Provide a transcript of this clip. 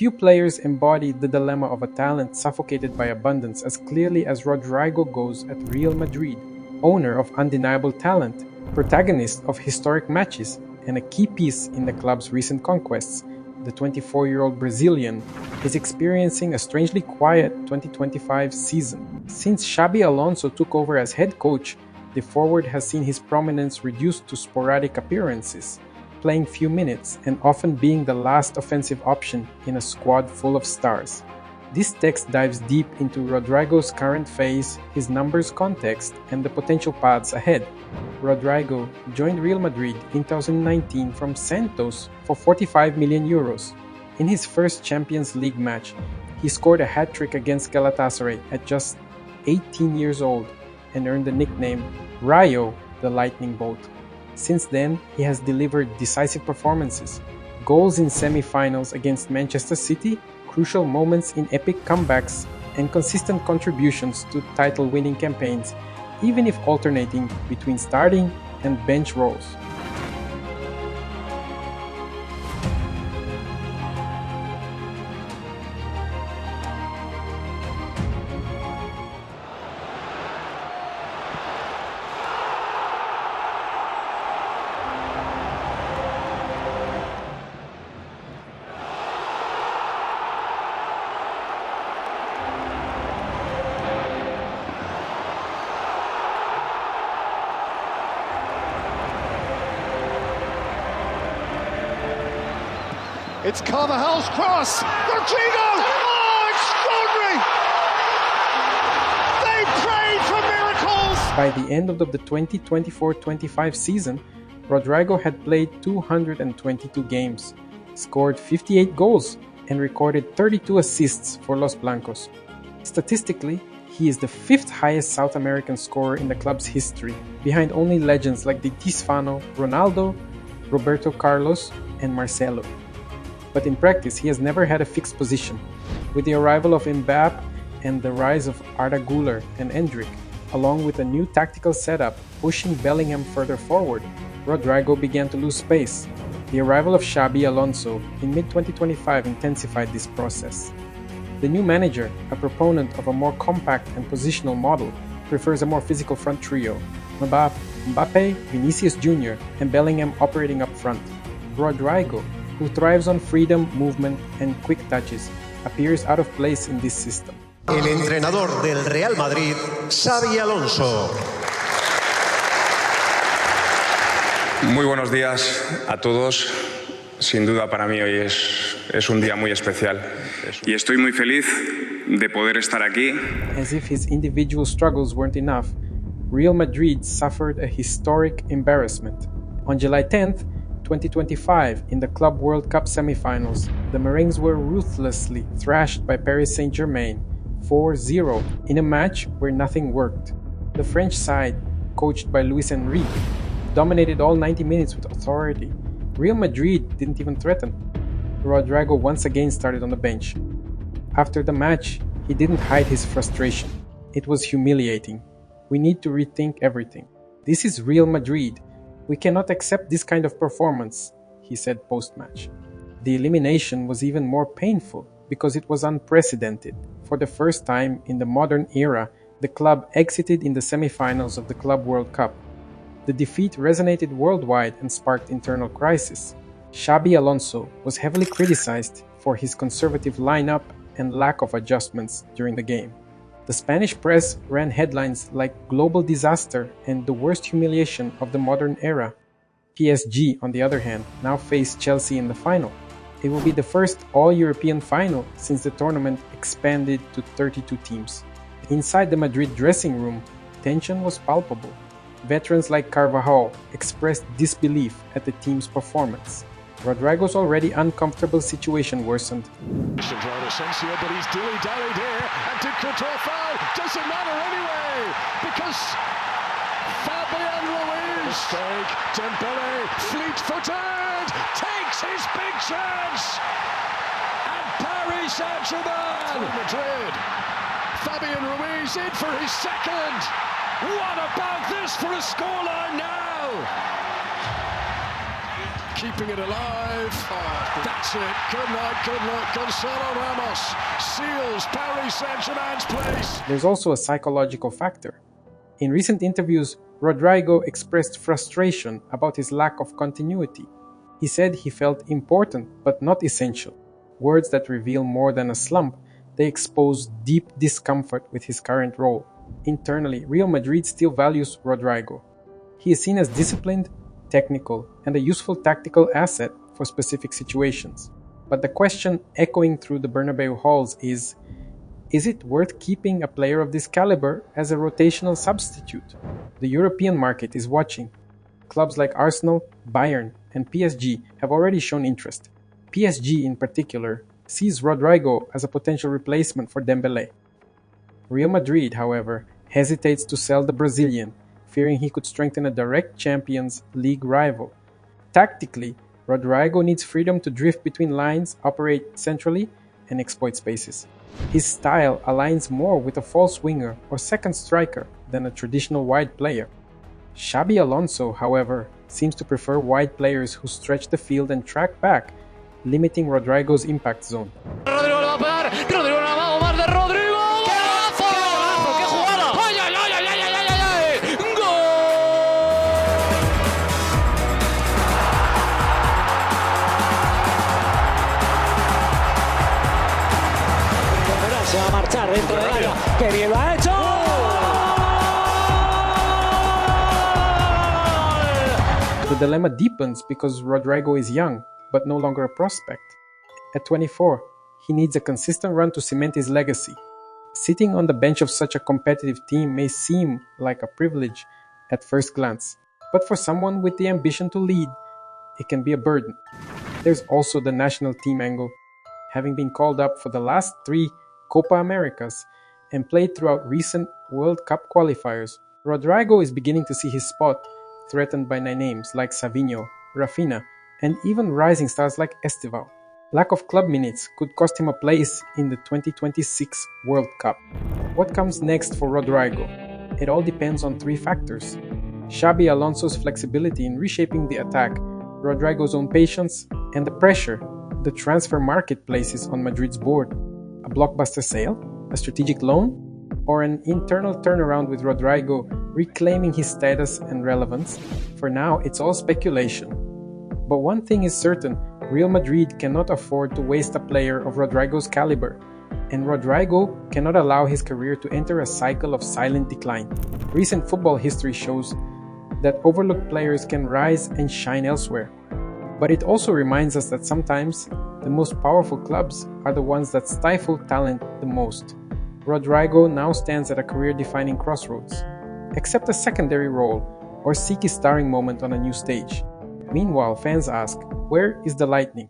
Few players embody the dilemma of a talent suffocated by abundance as clearly as Rodrygo Goes at Real Madrid, owner of undeniable talent, protagonist of historic matches, and a key piece in the club's recent conquests. The 24-year-old Brazilian is experiencing a strangely quiet 2025 season. Since Xabi Alonso took over as head coach, the forward has seen his prominence reduced to sporadic appearances, playing few minutes and often being the last offensive option in a squad full of stars. This text dives deep into Rodrygo's current phase, his numbers context, and the potential paths ahead. Rodrygo joined Real Madrid in 2019 from Santos for 45 million euros. In his first Champions League match, he scored a hat-trick against Galatasaray at just 18 years old and earned the nickname Rayo, the Lightning Bolt. Since then, he has delivered decisive performances, goals in semi-finals against Manchester City, crucial moments in epic comebacks, and consistent contributions to title-winning campaigns, even if alternating between starting and bench roles. It's Carvajal's cross. Rodrygo! Oh, extraordinary! They prayed for miracles! By the end of the 2024-25 season, Rodrygo had played 222 games, scored 58 goals, and recorded 32 assists for Los Blancos. Statistically, he is the fifth highest South American scorer in the club's history, behind only legends like Di Stéfano, Ronaldo, Roberto Carlos, and Marcelo. But in practice, he has never had a fixed position. With the arrival of Mbappé and the rise of Arda Güler and Endrick, along with a new tactical setup pushing Bellingham further forward, Rodrygo began to lose space. The arrival of Xabi Alonso in mid-2025 intensified this process. The new manager, a proponent of a more compact and positional model, prefers a more physical front trio, Mbappé, Vinicius Jr., and Bellingham operating up front. Rodrygo, who thrives on freedom, movement, and quick touches, appears out of place in this system. El entrenador del Real Madrid, Xabi Alonso. Muy buenos días a todos. Sin duda para mí hoy es un día muy especial y estoy muy feliz de poder estar aquí. As if his individual struggles weren't enough, Real Madrid suffered a historic embarrassment. On July 10th, 2025, in the Club World Cup semi-finals, the Merengues were ruthlessly thrashed by Paris Saint-Germain 4-0 in a match where nothing worked. The French side, coached by Luis Enrique, dominated all 90 minutes with authority. Real Madrid didn't even threaten. Rodrygo once again started on the bench. After the match, he didn't hide his frustration. It was humiliating. We need to rethink everything. This is Real Madrid. We cannot accept this kind of performance, he said post-match. The elimination was even more painful because it was unprecedented. For the first time in the modern era, the club exited in the semi-finals of the Club World Cup. The defeat resonated worldwide and sparked internal crisis. Xabi Alonso was heavily criticized for his conservative lineup and lack of adjustments during the game. The Spanish press ran headlines like global disaster and the worst humiliation of the modern era. PSG, on the other hand, now face Chelsea in the final. It will be the first all-European final since the tournament expanded to 32 teams. Inside the Madrid dressing room, tension was palpable. Veterans like Carvajal expressed disbelief at the team's performance. Rodrygo's already uncomfortable situation worsened. But he's dilly-dallied here, and did Courtois foul? Doesn't matter anyway, because Fabian Ruiz, mistake, Dembele, fleet-footed, takes his big chance, and Paris Saint-Germain, Madrid, Fabian Ruiz in for his second. What about this for a scoreline now? keeping it alive. Oh, that's it. Good luck. Gonzalo Ramos seals Paris Saint-Germain's place. There's also a psychological factor. In recent interviews, Rodrygo expressed frustration about his lack of continuity. He said he felt important but not essential. Words that reveal more than a slump. They expose deep discomfort with his current role. Internally, Real Madrid still values Rodrygo. He is seen as disciplined, technical, and a useful tactical asset for specific situations. But the question echoing through the Bernabeu halls is it worth keeping a player of this caliber as a rotational substitute? The European market is watching. Clubs like Arsenal, Bayern, and PSG have already shown interest. PSG in particular sees Rodrygo as a potential replacement for Dembélé. Real Madrid, however, hesitates to sell the Brazilian, fearing he could strengthen a direct Champions League rival. Tactically, Rodrygo needs freedom to drift between lines, operate centrally, and exploit spaces. His style aligns more with a false winger or second striker than a traditional wide player. Xabi Alonso, however, seems to prefer wide players who stretch the field and track back, limiting Rodrygo's impact zone. Rodrygo la va a pegar. Rodrygo la va a tomar de Rodrygo. ¡Qué golazo! ¡Qué jugada! ¡Ay, ay, ay, ay, ay, ay, ay! ¡Gol! Se va a marchar dentro del área. ¡Qué bien lo ha hecho! The dilemma deepens because Rodrygo is young, but no longer a prospect. At 24, he needs a consistent run to cement his legacy. Sitting on the bench of such a competitive team may seem like a privilege at first glance, but for someone with the ambition to lead, it can be a burden. There's also the national team angle. Having been called up for the last 3 Copa Americas and played throughout recent World Cup qualifiers, Rodrygo is beginning to see his spot threatened by names like Savinho, Rafinha, and even rising stars like Esteval. Lack of club minutes could cost him a place in the 2026 World Cup. What comes next for Rodrygo? It all depends on 3 factors: Xabi Alonso's flexibility in reshaping the attack, Rodrygo's own patience, and the pressure the transfer market places on Madrid's board. A blockbuster sale? A strategic loan? Or an internal turnaround with Rodrygo reclaiming his status and relevance? For now, it's all speculation. But one thing is certain, Real Madrid cannot afford to waste a player of Rodrygo's caliber, and Rodrygo cannot allow his career to enter a cycle of silent decline. Recent football history shows that overlooked players can rise and shine elsewhere. But it also reminds us that sometimes the most powerful clubs are the ones that stifle talent the most. Rodrygo now stands at a career-defining crossroads. Accept a secondary role or seek a starring moment on a new stage. Meanwhile, fans ask, where is the lightning?